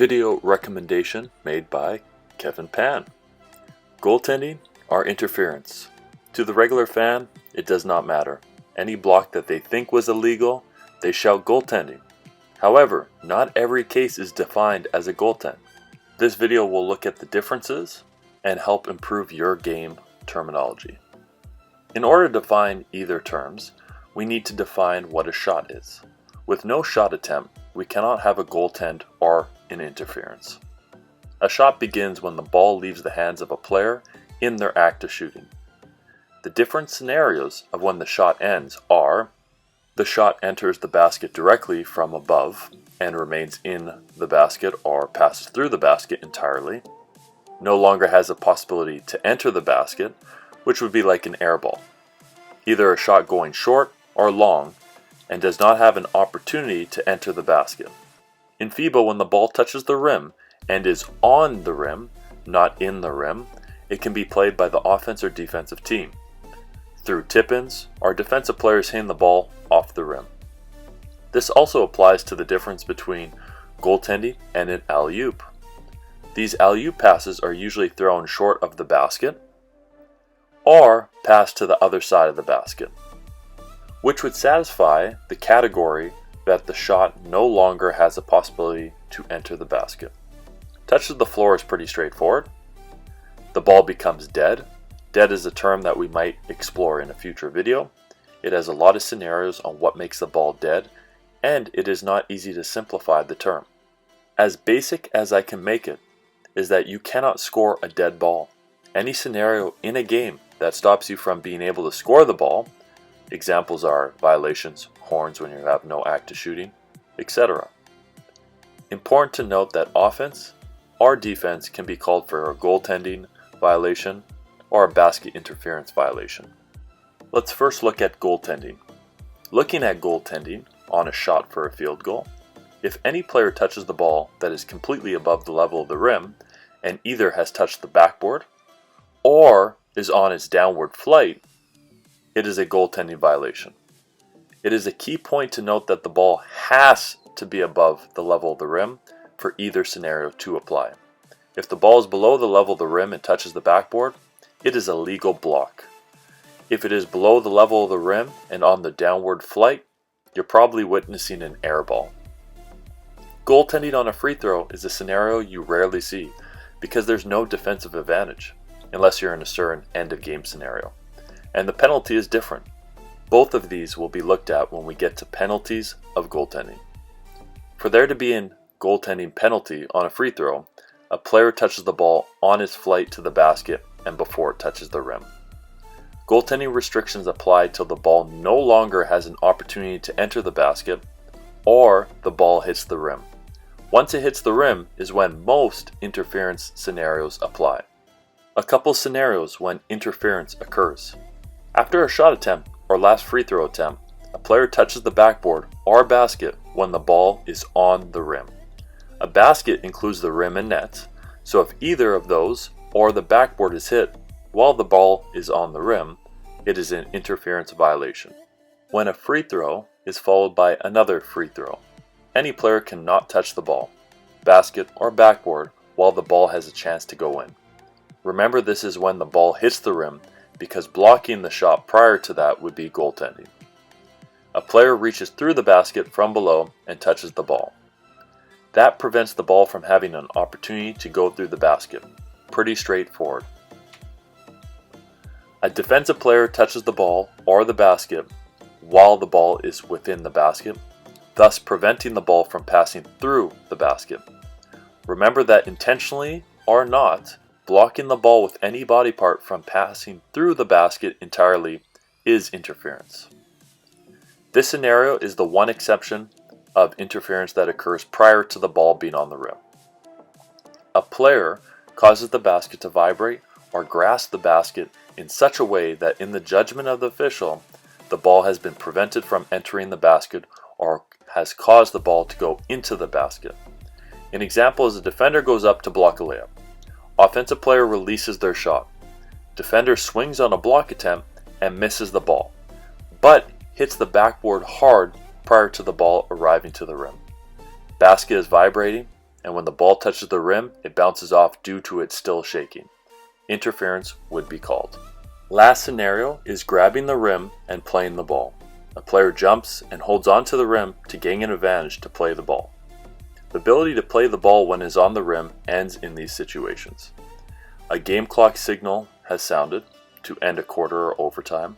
Video recommendation made by Kevin Pan. Goaltending or interference? To the regular fan, it does not matter. Any block that they think was illegal, they shout goaltending. However, not every case is defined as a goaltend. This video will look at the differences and help improve your game terminology. In order to define either terms, we need to define what a shot is. With no shot attempt, we cannot have a goaltend or an interference. A shot begins when the ball leaves the hands of a player in their act of shooting. The different scenarios of when the shot ends are: the shot enters the basket directly from above and remains in the basket or passes through the basket entirely, no longer has a possibility to enter the basket, which would be like an air ball, either a shot going short or long, and does not have an opportunity to enter the basket. In FIBA, when the ball touches the rim and is on the rim, not in the rim, it can be played by the offense or defensive team. Through tip-ins, or defensive players hitting the ball off the rim. This also applies to the difference between goaltending and an alley-oop. These alley-oop passes are usually thrown short of the basket or passed to the other side of the basket, which would satisfy the category that the shot no longer has a possibility to enter the basket. Touch of the floor is pretty straightforward. The ball becomes dead. Dead is a term that we might explore in a future video. It has a lot of scenarios on what makes the ball dead, and it is not easy to simplify the term. As basic as I can make it is that you cannot score a dead ball. Any scenario in a game that stops you from being able to score the ball, examples are violations, horns when you have no active shooting, etc. Important to note that offense or defense can be called for a goaltending violation or a basket interference violation. Let's first look at goaltending. Looking at goaltending on a shot for a field goal, if any player touches the ball that is completely above the level of the rim and either has touched the backboard or is on its downward flight, it is a goaltending violation. It is a key point to note that the ball has to be above the level of the rim for either scenario to apply. If the ball is below the level of the rim and touches the backboard, it is a legal block. If it is below the level of the rim and on the downward flight, you're probably witnessing an air ball. Goaltending on a free throw is a scenario you rarely see because there's no defensive advantage unless you're in a certain end of game scenario. And the penalty is different. Both of these will be looked at when we get to penalties of goaltending. For there to be a goaltending penalty on a free throw, a player touches the ball on its flight to the basket and before it touches the rim. Goaltending restrictions apply till the ball no longer has an opportunity to enter the basket or the ball hits the rim. Once it hits the rim is when most interference scenarios apply. A couple scenarios when interference occurs. After a shot attempt or last free throw attempt, a player touches the backboard or basket when the ball is on the rim. A basket includes the rim and net, so if either of those or the backboard is hit while the ball is on the rim, it is an interference violation. When a free throw is followed by another free throw, any player cannot touch the ball, basket, or backboard while the ball has a chance to go in. Remember, this is when the ball hits the rim because blocking the shot prior to that would be goaltending. A player reaches through the basket from below and touches the ball. That prevents the ball from having an opportunity to go through the basket. Pretty straightforward. A defensive player touches the ball or the basket while the ball is within the basket, thus preventing the ball from passing through the basket. Remember that intentionally or not, blocking the ball with any body part from passing through the basket entirely is interference. This scenario is the one exception of interference that occurs prior to the ball being on the rim. A player causes the basket to vibrate or grasp the basket in such a way that in the judgment of the official, the ball has been prevented from entering the basket or has caused the ball to go into the basket. An example is a defender goes up to block a layup. Offensive player releases their shot. Defender swings on a block attempt and misses the ball, but hits the backboard hard prior to the ball arriving to the rim. Basket is vibrating, and when the ball touches the rim, it bounces off due to it still shaking. Interference would be called. Last scenario is grabbing the rim and playing the ball. A player jumps and holds onto the rim to gain an advantage to play the ball. The ability to play the ball when it is on the rim ends in these situations. A game clock signal has sounded to end a quarter or overtime.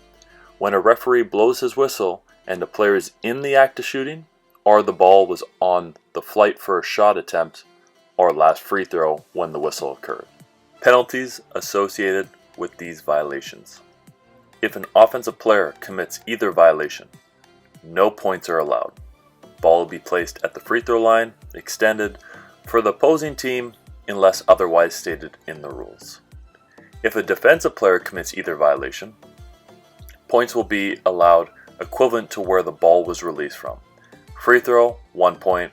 When a referee blows his whistle and the player is in the act of shooting, or the ball was on the flight for a shot attempt, or last free throw when the whistle occurred. Penalties associated with these violations. If an offensive player commits either violation, no points are allowed. Ball will be placed at the free throw line, extended, for the opposing team unless otherwise stated in the rules. If a defensive player commits either violation, points will be allowed equivalent to where the ball was released from. Free throw, 1 point,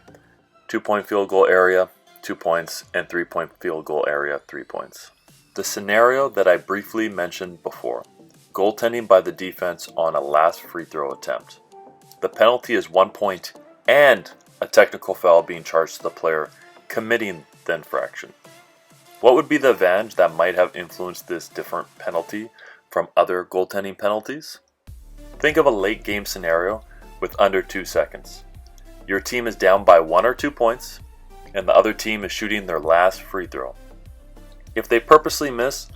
2-point field goal area, 2 points, and 3-point field goal area, 3 points. The scenario that I briefly mentioned before, goaltending by the defense on a last free throw attempt. The penalty is 1 point and a technical foul being charged to the player committing the infraction. What would be the advantage that might have influenced this different penalty from other goaltending penalties? Think of a late game scenario with under 2 seconds. Your team is down by 1 or 2 points, and the other team is shooting their last free throw. If they purposely miss,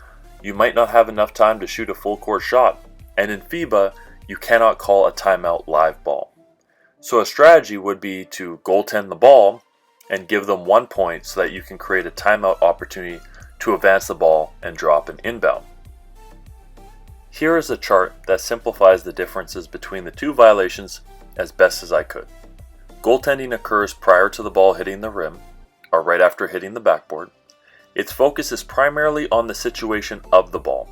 you might not have enough time to shoot a full court shot, and in FIBA, you cannot call a timeout live ball. So a strategy would be to goaltend the ball and give them 1 point so that you can create a timeout opportunity to advance the ball and drop an inbound. Here is a chart that simplifies the differences between the two violations as best as I could. Goaltending occurs prior to the ball hitting the rim, or right after hitting the backboard. Its focus is primarily on the situation of the ball.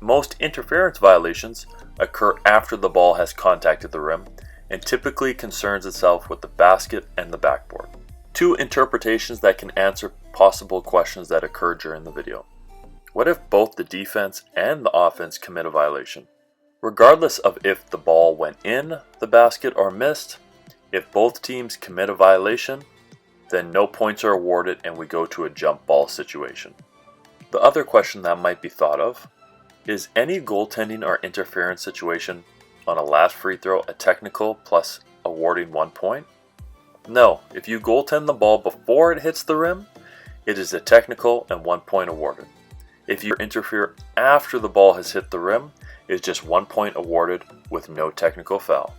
Most interference violations occur after the ball has contacted the rim and typically concerns itself with the basket and the backboard. Two interpretations that can answer possible questions that occur during the video. What if both the defense and the offense commit a violation? Regardless of if the ball went in the basket or missed, if both teams commit a violation, then no points are awarded and we go to a jump ball situation. The other question that might be thought of is any goaltending or interference situation on a last free throw a technical plus awarding 1 point? No, if you goaltend the ball before it hits the rim, it is a technical and 1 point awarded. If you interfere after the ball has hit the rim, it is just 1 point awarded with no technical foul.